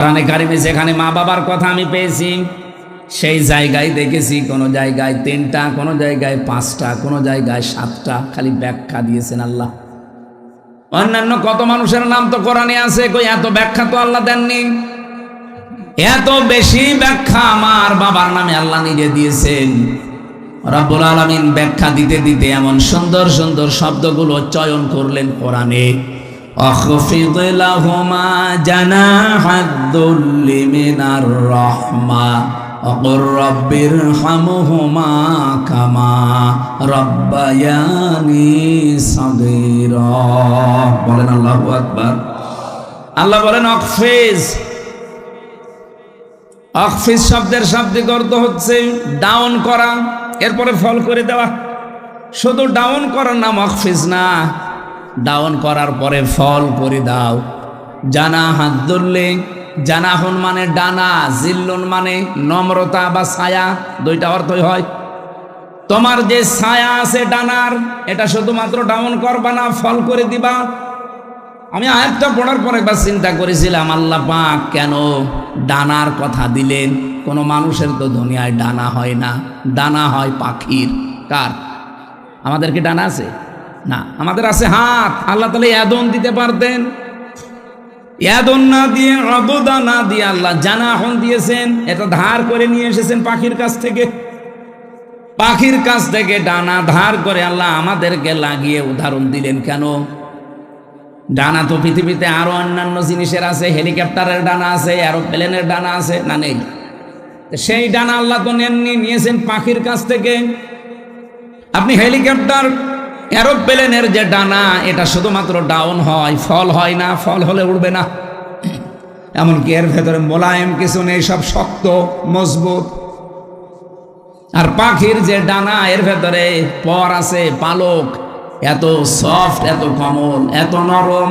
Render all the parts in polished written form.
কোরআনে কারিমে যেখানে মা বাবার কথা আমি পেয়েছি সেই জায়গায় দেখেছি কোনো জায়গায় 3টা, কোনো জায়গায় 5টা, কোনো জায়গায় 7টা, খালি ব্যাখ্যা দিয়েছেন আল্লাহ। অন্যান্য কত মানুষের নাম তো কোরআনে আছে, কই এত ব্যাখ্যা তো আল্লাহ দেননি। এত বেশি ব্যাখ্যা আমার বাবার নামে আল্লাহ নিজে দিয়েছেন। রব্বুল আলামিন ব্যাখ্যা দিতে দিতে এমন সুন্দর সুন্দর শব্দগুলো চয়ন করলেন কোরআনে। أخفض لهما جناح الذل من الرحمة وقل رب ارحمهما كما ربياني صغيرا বলেন আল্লাহু আকবার। আল্লাহ বলেন অখফিজ। অখফিজ শব্দের শাব্দিক অর্থ হচ্ছে ডাউন করা, এরপরে ফল করে দেওয়া। শুধু ডাউন করার নাম অখফিজ না, ডাউন করার পরে ফল করে দাও। জানা হাত ধরলে, জানাহুন মানে ডানা, জিল্লুন মানে নম্রতা বা ছায়া, দুইটা অর্থই হয়। তোমার যে ছায়া আছে ডানার, এটা শুধুমাত্র ডাউন করবা না, ফল করে দিবা। আমি আয়াতটা পড়ার পর একবার চিন্তা করেছিলাম, আল্লাহ পাক কেন ডানার কথা দিলেন? কোনো মানুষের তো দুনিয়ায় ডানা হয় না, ডানা হয় পাখির। কার? আমাদের কি ডানা আছে? না, আমাদের আছে হাত। আল্লাহ তাহলে ইয়াদন দিতে পারতেন, ইয়াদন না দিয়ে, আবুদা না দিয়ে আল্লাহ জানাহন দিয়েছেন। এটা ধার করে নিয়ে এসেছেন পাখির কাছ থেকে। পাখির কাছ থেকে ডানা ধার করে আল্লাহ আমাদেরকে লাগিয়ে উদাহরণ দিলেন কেন? ডানা তো পৃথিবীতে আরো অন্যান্য জিনিসের আছে, হেলিকপ্টারের ডানা আছে, এরোপ্লেনের ডানা আছে, না নেই? সেই ডানা আল্লাহ তো নেননি, নিয়েছেন পাখির কাছ থেকে। আপনি হেলিকপ্টার, এরোপ্লেনের যে ডানা, এটা শুধুমাত্র ডাউন হয়, ফল হয় না। ফল হলে উড়বে না। এমনকি এর ভেতরে মোলায়েম কিছু নেই, সব শক্ত মজবুত। আর পাখির যে ডানা, এর ভেতরে পর আছে, পালক, এত সফট, এত কোমল, এত নরম।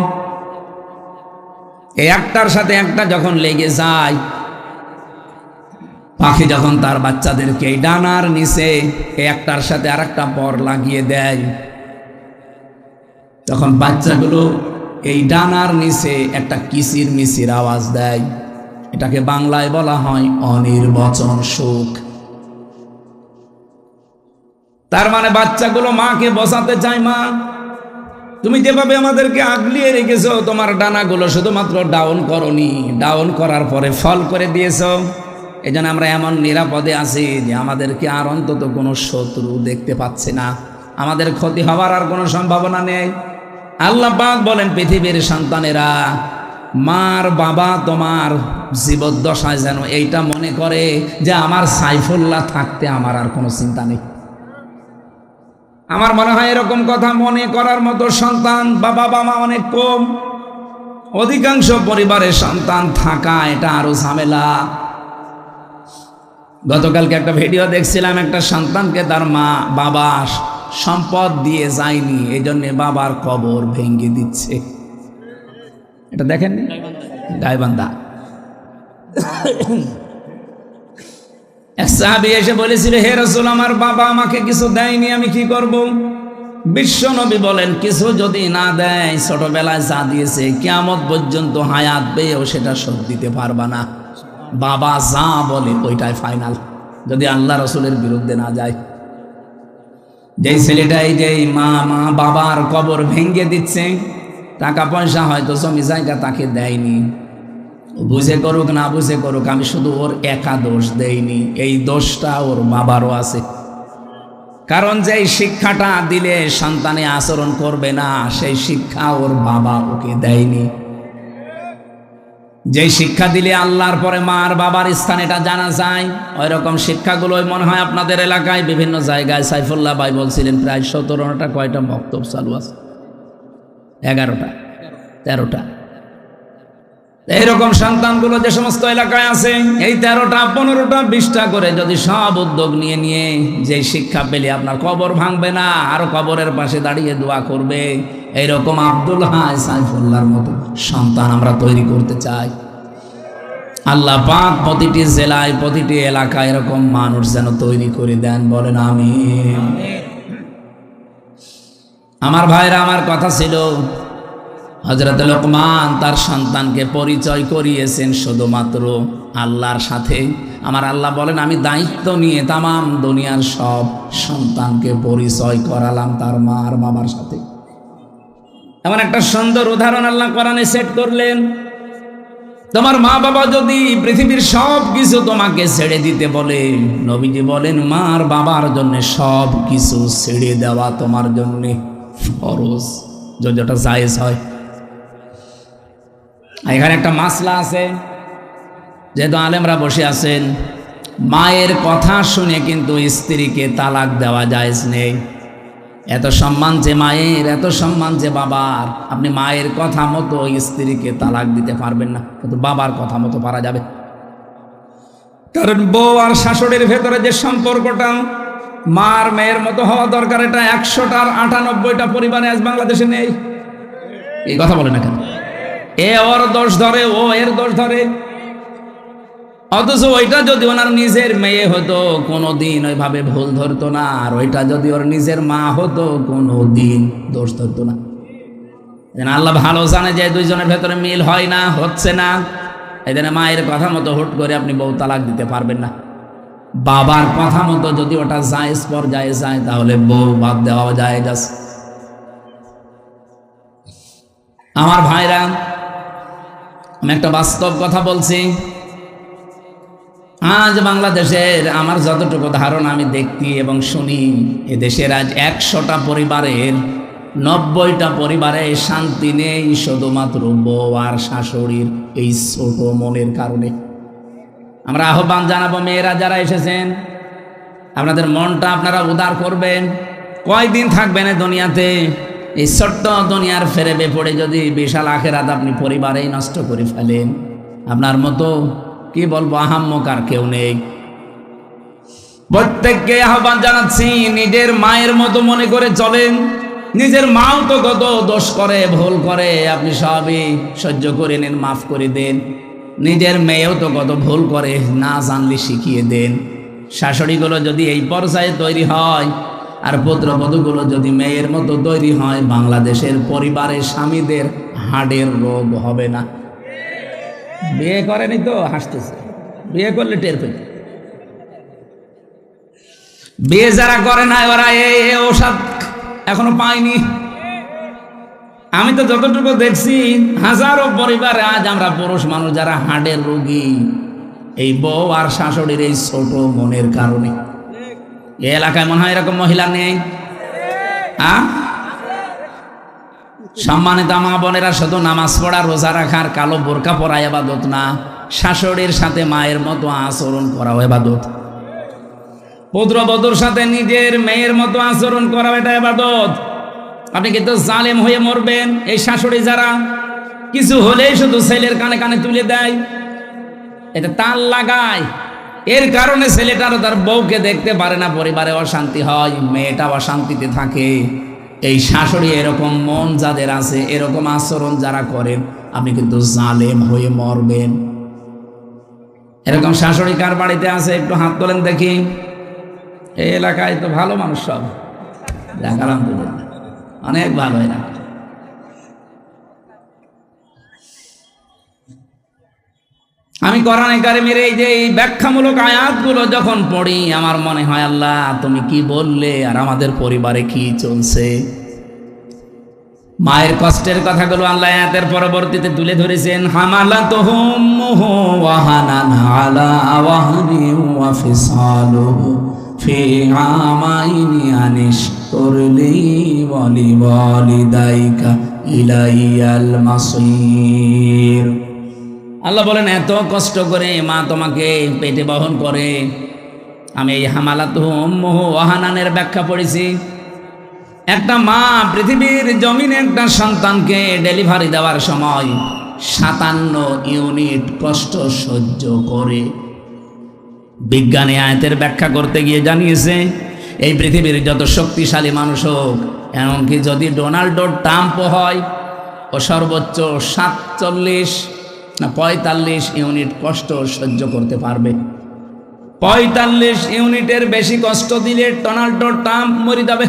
এই একটার সাথে একটা যখন লেগে যায়, পাখি যখন তার বাচ্চাদেরকে এই ডানার নিচে একটার সাথে আর একটা পর লাগিয়ে দেয়, তখন বাচ্চাগুলো এই ডানার নিচে একটা কিচির মিচির আওয়াজ দেয়। এটাকে বাংলায় বলা হয় অনির্বচন সুখ। তার মানে বাচ্চাগুলো মাকে বোঝাতে চায়, মা তুমি যেভাবে আমাদেরকে আগলিয়ে রেখেছো, তোমার ডানাগুলো শুধুমাত্র ডাউন করনি, ডাউন করার পরে ফল করে দিয়েছো। এই জন্য আমরা এমন নিরাপদে আছি যে আমাদেরকে আর অন্তত কোনো শত্রু দেখতে পাচ্ছে না, আমাদের ক্ষতি হওয়ার আর কোনো সম্ভাবনা নেই। আল্লাহ পাক বলেন, পৃথিবীর সন্তানেরা, মার বাবা তোমার জীবদ্দশায় যেন এইটা মনে করে যে আমার সাইফুল্লাহ থাকতে আমার আর কোনো চিন্তা নেই। আমার মনে হয় এরকম কথা মনে করার মতো সন্তান বা বাবা মা অনেক কম। অধিকাংশ পরিবারের সন্তান থাকা এটা আরো ঝামেলা। গতকালকে একটা ভিডিও দেখছিলাম, একটা সন্তানকে তার মা বাবা সম্পদ দিয়ে যায়নি, এই জন্য বাবার কবর ভেঙে দিচ্ছে। এটা দেখেননি? গাইবান্ধা এক সাহাবী এসে বলেছিল, হে রাসূল, আমার বাবা আমাকে কিছু দেয়নি, আমি কি করব? বিশ্ব নবী বলেন, কিছু যদি না দেয়, ছোটবেলায় যা দিয়েছে কিয়ামত পর্যন্ত হায়াত পেয়েও সেটা শোধ দিতে পারবা না। বাবা যা বলে ওইটাই ফাইনাল, যদি আল্লাহ রসুলের বিরুদ্ধে না যায়। যেই ছেলেটাই যেই মা বাবার কবর ভেঙে দিচ্ছে, টাকা পয়সা হয়তো জমি জায়গা তাকে দেয়নি, বুঝে করুক না বুঝে করুক, আমি শুধু ওর একা দোষ দেইনি, এই দোষটা ওর বাবারও আছে। কারণ যেই শিক্ষাটা দিলে সন্তানে আচরণ করবে না, সেই শিক্ষা ওর বাবা ওকে দেয়নি। যেই শিক্ষা দিলে আল্লাহর পরে মার বাবার স্থান এটা জানা যায়, ওই রকম শিক্ষাগুলোই মনে হয় আপনাদের এলাকায় বিভিন্ন জায়গায়। সাইফুল্লাহ ভাই বলছিলেন প্রায় 17টা কয়টা মক্তব চালু আছে, 11টা 13টা। এইরকম সন্তানগুলো যে সমস্ত এলাকায় আছে, এই 13টা 15টা 20টা করে যদি সব উদ্যোগ নিয়ে নিয়ে যে শিক্ষা পেলে আপনার কবর ভাঙবে না, আরো কবরের পাশে দাঁড়িয়ে দোয়া করবে, এইরকম আব্দুল হাই সাইফুল্লাহর মতো সন্তান আমরা তৈরি করতে চাই। আল্লাহ পাক প্রতিটি জেলায়, প্রতিটি এলাকায় এরকম মানুষ যেন তৈরি করে দেন, বলেন আমিন। আমার ভাইরা, আমার কথা ছিল হযরত লোকমান তার সন্তানকে পরিচয় করিয়েছেন শুধুমাত্র আল্লাহর সাথে। আমার আল্লাহ বলেন, আমি দায়িত্ব নিয়ে তামাম দুনিয়ার সব সন্তানকে পরিচয় করালাম তার মা আর বাবার সাথে। এমন একটা সুন্দর উদাহরণ আল্লাহ কোরআনে সেট করলেন। তোমার মা বাবা যদি পৃথিবীর সব কিছু তোমাকে ছেড়ে দিতে বলে, নবীজি বলেন মা আর বাবার জন্য সব কিছু ছেড়ে দেওয়া তোমার জন্য ফরজ, যদি ওটা জায়েজ হয়। এখানে একটা মাসলা আছে, যেহেতু আলেমরা বসে আছেন, মায়ের কথা শুনে কিন্তু স্ত্রীকে তালাক দেওয়া জায়েজ নেই। এত সম্মান যে মায়ের, এত সম্মান যে বাবার, আপনি মায়ের কথা মতো স্ত্রীকে তালাক দিতে পারবেন না, কিন্তু বাবার কথা মতো পারা যাবে। কারণ বউ আর শাশুড়ির ভেতরে যে সম্পর্কটা মার মেয়ের মতো হওয়া দরকার, এটা 100টার 98টা পরিবারে আজ বাংলাদেশে নেই। এই কথা বলে না কেন? এ ওর দোষ ধরে, ও এর দোষ ধরে। অথচ ওইটা যদি ওনার নিজের মেয়ে হতো কোনোদিন ওইভাবে ভুল ধরতো না, আর ওইটা যদি ওর নিজের মা হতো কোনোদিন দোষ ধরতো না। আল্লাহ ভালো জানে যে দুইজনের ভেতরে মিল হয় না, হচ্ছে না। এই জন্য মায়ের কথা মতো হুট করে আপনি বউ তালাক দিতে পারবেন না। বাবার কথা মতো যদি ওটা জায়েজ পর্যায়ে যায়, তাহলে বউ বাদ দেওয়া জায়েজ আছে। আমার ভাইরা, আমি একটা বাস্তব কথা বলছি। আজ বাংলাদেশের আমার যতটুকু ধারণা আমি দেখি এবং শুনি, এদেশের আজ 100টা পরিবারের 90টা পরিবারে শান্তি নেই, শুধুমাত্র বউ আর শাশুড়ির এই ছোট মনের কারণে। আমরা আহ্বান জানাবো, মেয়েরা যারা এসেছেন, আপনাদের মনটা আপনারা উদার করবেন। কয়দিন থাকবেন এই দুনিয়াতে? এই ছোট্ট দুনিয়ার ফেরেবে পড়ে যদি বিশাল আখেরাত আপনি পরিবারেই নষ্ট করে ফেলেন, আপনার মতো কি বলবো আহাম্মক আর কেউ নেই। প্রত্যেককে আহ্বান জানাচ্ছি, নিজের মায়ের মতো মনে করে চলেন। নিজের মাও তো কত দোষ করে, ভুল করে, আপনি সবই সহ্য করে নেন, মাফ করে দেন। নিজের মেয়েও তো কত ভুল করে, না জানলে শিখিয়ে দেন। শাশুড়িগুলো যদি এই পর্যায়ে তৈরি হয়, আর পুত্রবধূগুলো যদি মেয়ের মতো তৈরি হয়, বাংলাদেশের পরিবারের স্বামীদের হাড়ের রোগ হবে না। বিয়ে করেনি তো হাসতেছে, বিয়ে করলে টের পেত। বিয়ে যারা করে না, ওরা এই ঔষধ এখনো পায়নি। আমি তো যতটুকু দেখছি, হাজারো পরিবারে আজ আমরা পুরুষ মানুষ যারা হাড়ের রোগী, এই বউ আর শাশুড়ির এই ছোট মনের কারণে। এই এলাকায় মনে হয় এরকম মহিলা নেই? সম্মানিত মা বোনেরা, শুধু নামাজ পড়া, রোজা রাখার, কালো বোরকা পরা ইবাদত না, শাশুড়ির সাথে মায়ের মতো আচরণ করা ইবাদত। পুত্রবধূর সাথে নিজের মেয়ের মতো আচরণ করা, এটা ইবাদত। আপনি কিন্তু জালেম হয়ে মরবেন। এই শাশুড়ি যারা কিছু হলেই শুধু ছেলের কানে কানে তুলে দেয়, এটা তাল লাগায়, এর কারণে ছেলেটারও তার বউকে দেখতে পারে না, পরিবারে অশান্তি হয়, মেয়েটা অশান্তিতে থাকে। এই শাশুড়ি এরকম মন যাদের আছে, এরকম আচরণ যারা করেন, আপনি কিন্তু জালেম হয়ে মরবেন। এরকম শাশুড়ি কার বাড়িতে আছে? একটু হাত তোলেন দেখি। এই এলাকায় তো ভালো মানুষ সব, দেখালাম তো অনেক ভালো এলাকা। আমি কোরআনে কারিমের এই যে এই ব্যাখ্যামূলক আয়াতগুলো যখন পড়ি, আমার মনে হয় আল্লাহ তুমি কি বললে, আর আমাদের পরিবারে কি চলছে। মায়ের কষ্টের কথাগুলো আল্লাহ আয়াতের পরবর্তীতে তুলে ধরেছেন। হামালাতুহু উম্মুহু ওয়াহানান আলা ওয়াহনিন ওয়া ফিসালুহু ফি আমাইনি আনিশকুর লি ওয়া লিওয়ালিদাইকা ইলাইয়াল মাসীর। আল্লাহ বলেন, এত কষ্ট করে মা তোমাকে পেটে বহন করে। আমি এই হামালাতুহু উম্মুহু ওয়াহানানের ব্যাখ্যা পড়েছি। একটা মা পৃথিবীর জমিনে একটা সন্তানকে ডেলিভারি দেওয়ার সময় 57 ইউনিট কষ্ট সহ্য করে। বিজ্ঞানী আয়াতের ব্যাখ্যা করতে গিয়ে জানিয়েছে, এই পৃথিবীর যত শক্তিশালী মানুষ হোক, এমনকি যদি ডোনাল্ড ট্রাম্প হয়, ও সর্বোচ্চ 45 ইউনিট কষ্ট সহ্য করতে পারবে। 45 ইউনিটের বেশি কষ্ট দিলে ডোনাল্ড ট্রাম্প মরে যাবে।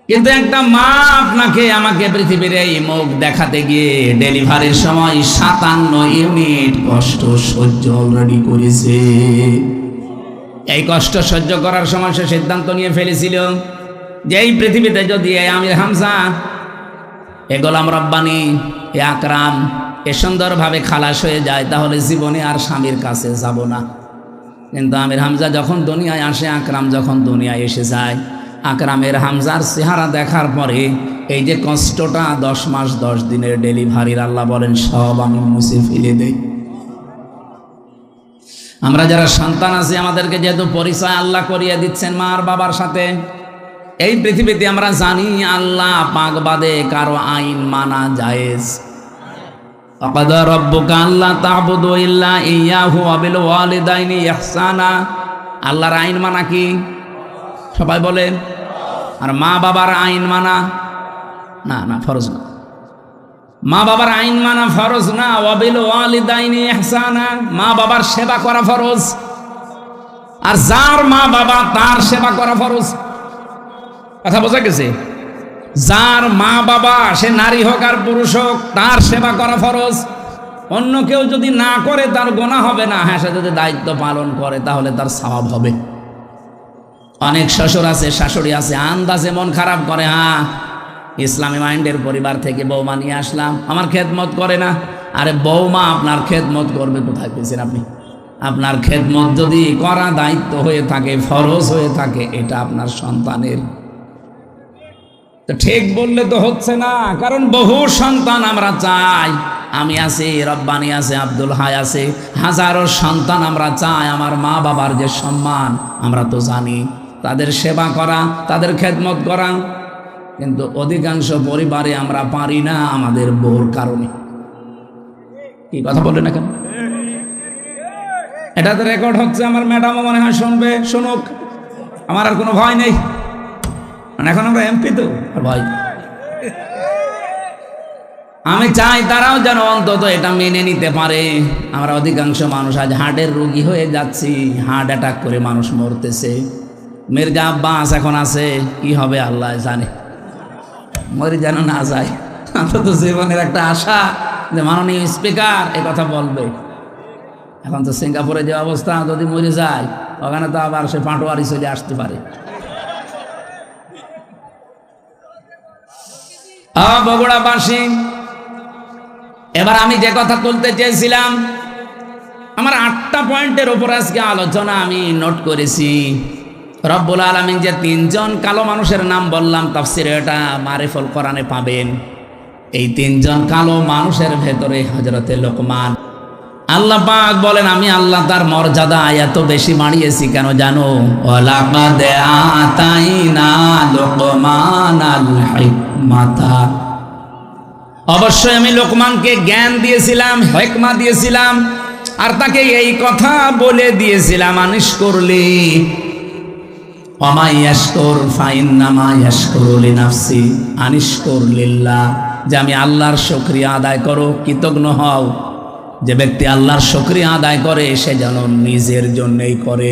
কিন্তু একটা মা আপনাকে আমাকে পৃথিবীর এই মুখ দেখাতে গিয়ে ডেলিভারির সময় 57 ইউনিট কষ্ট সহ্য অলরেডি করেছে। এই কষ্ট সহ্য করার সময় সে সিদ্ধান্ত নিয়ে ফেলেছিল যে এই পৃথিবীতে যদি আমির হামজা, এ গোলাম রব্বানি, এ আকরাম এ সুন্দরভাবে খালাস হয়ে যায় তাহলে জীবনে আর স্বামীর কাছে যাব না। কিন্তু আমির হামজা যখন দুনিয়ায় আসে, আকরাম যখন দুনিয়ায় এসে যায়, আকরামের হামজার চেহারা দেখার পরে এই যে কষ্টটা 10 মাস 10 দিনের ডেলিভারির, আল্লাহ বলেন সব আমি মুছে ফেলে দেই। আমরা যারা সন্তান আছি আমাদেরকে যেহেতু পরিচয় আল্লাহ করিয়ে দিচ্ছেন মা আর বাবার সাথে, এই পৃথিবীতে আমরা জানি আল্লাহ পাক বাদে কারো আইন মানা জায়েজ। ওয়াকাদা রাব্বুকা আল্লা তা'বুদু ইল্লা ইয়াহু ওয়া বিল ওয়ালিদাইনি ইহসানা। আল্লাহর আইন মানা কি? সবাই বলেন। আর মা বাবার আইন মানা না ফরজ না। মা বাবার আইন মানা ফরজ না। ওয়া বিল ওয়ালিদাইনি ইহসানা, মা বাবার সেবা করা ফরজ। আর যার মা বাবা তার সেবা করা ফরজ। কথা বোঝা গেছে? যার মা বাবা, সে নারী হোক আর পুরুষ হোক, তার সেবা করা ফরজ। অন্য কেউ যদি না করে তার গুনাহ হবে না, হ্যাঁ সে যদি দায়িত্ব পালন করে তাহলে তার সওয়াব হবে। অনেক শ্বশুর আছে, শাশুড়ি আছে, আন্দাজে মন খারাপ করে, হ্যাঁ ইসলামী মাইন্ডের পরিবার থেকে বৌমা নিয়ে আসলাম, আমার খেদমত করে না। আরে বৌমা আপনার খেদমত করবে কোথায় পেয়েছেন আপনি? আপনার খেদমত যদি করা দায়িত্ব হয়ে থাকে, ফরজ হয়ে থাকে, এটা আপনার সন্তানের। তো ঠিক বললে তো হচ্ছে না, কারণ বহু সন্তান আমরা চাই, আমি আছি, রব্বানি আছে, আব্দুল হাই আছে, হাজারো সন্তান আমরা চাই আমার মা বাবার যে সম্মান, আমরা তো জানি তাদের সেবা করা, তাদের খেদমত করা, কিন্তু অধিকাংশ পরিবারে আমরা পারি না আমাদের বউর কারণে। কি কথা বলে না কেন? এটাতে রেকর্ড হচ্ছে, আমার ম্যাডামও মনে হয় শুনবে, শুনুক, আমার আর কোনো ভয় নেই। মানে এখন আমরা এমপি তো আর ভয়। আমি চাই তারাও যেন অন্তত এটা মেনে নিতে পারে। আমরা অধিকাংশ মানুষ আজ হার্টের রোগী হয়ে যাচ্ছি, হার্ট অ্যাটাক করে মানুষ মরতেছে। মির্জা আব্বাস এখন আছে, কি হবে আল্লাহ জানে, মরে যেন না যায়। অন্তত জীবনের একটা আশা যে মাননীয় স্পিকার এ কথা বলবে। এখন তো সিঙ্গাপুরে যে অবস্থা, যদি মরে যায় ওখানে তো আবার সে পাটোয়ারি চলে আসতে পারে। বগুড়াবাসী, এবার আমি যে কথা তুলতে চেয়েছিলাম, আমার 8টা পয়েন্টের উপর আজকে আলোচনা আমি নোট করেছি। রব্বুল আলামিন যে 3 জন কালো মানুষের নাম বললাম তাফসিরে, এটা মারিফুল কোরআনে পাবেন। এই 3 জন কালো মানুষের ভেতরে হযরতে লোকমান, আল্লাহ পাক বলেন আমি আল্লাহ তার মর্যাদা এত বেশি বাড়িয়েছি কেন জানো? ওয়ালাকাদ আতাইনা লোকমানাল হিকমাতা, অবশ্যই আমি লোকমানকে জ্ঞান দিয়েছিলাম, হিকমা দিয়েছিলাম, আর তাকে এই কথা বলে দিয়েছিলাম আনিশ করলি ওমা ইয়াশকুর ফাইন্নামা ইয়াশকুরু লিনাফসি, আনিশ করলিল্লাহ, যে আমি আল্লাহর শুকরিয়া আদায় করো, কৃতজ্ঞ হও। যে ব্যক্তি আল্লাহর শুকরিয়া আদায় করে সে যেন নিজের জন্যই করে।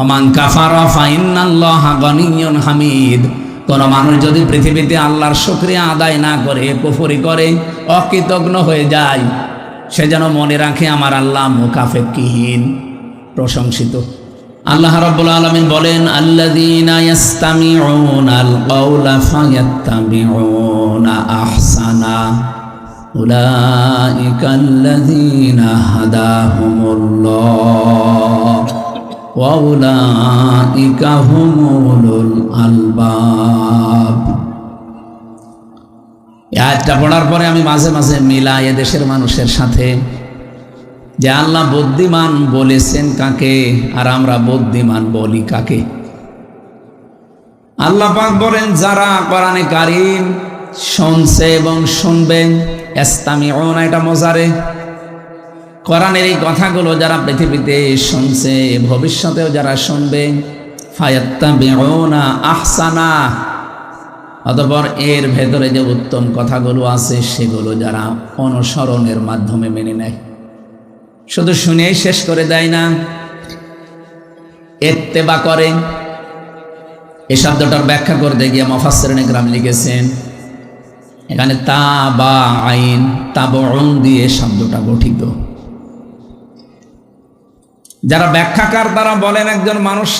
ওমান কাফারা ফাইন্নাল্লাহা গনিয়্যুন হামিদ, কোন মানুষ যদি পৃথিবীতে আল্লাহর শুকরিয়া আদায় না করে, কুফরি করে, অকৃতজ্ঞ হয়ে যায়, সে যেন মনে রাখে আমার আল্লাহ মুকাফেকিহীন, প্রশংসিত। আল্লাহ রাব্বুল আলামিন বলেন আল্লাযীনা ইয়াস্তামিউনাল কাওলা ফায়াত্তাবিউনা আহসানা উলাইকাল্লাযীনা হাদাহুমুল্লাহ ওয়া উলাইকা হুমুল আলবাব। এই আয়াতটা পড়ার পরে আমি মাঝে মাঝে মিলাই দেশের মানুষের সাথে যে আল্লাহ বুদ্ধিমান বলেছেন কাকে, আর আমরা বুদ্ধিমান বলি কাকে। আল্লাহ পাক বলেন যারা কোরআনে কারীম শুনছে এবং শুনবে, ইস্তামিউনা, এটা মজারে, কোরআনের এই কথাগুলো যারা পৃথিবীতে শুনছে, ভবিষ্যতেও যারা শুনবে, ফায়াত্তাবিউনা আহসানা, অতঃপর এর ভেতরে যে উত্তম কথাগুলো আছে সেগুলো যারা অনুসরণের মাধ্যমে মেনে নেয়, শুধু শুনেই শেষ করে দেয় না, ইত্তেবা করে। এই শব্দটার ব্যাখ্যা করতে গিয়ে মুফাসসিরিনে কেরাম লিখেছেন এখানে তা বা আইন তাবউন দিয়ে শব্দটা গঠিত। যারা ব্যাখ্যাকার তারা বলেন একজন মানুষ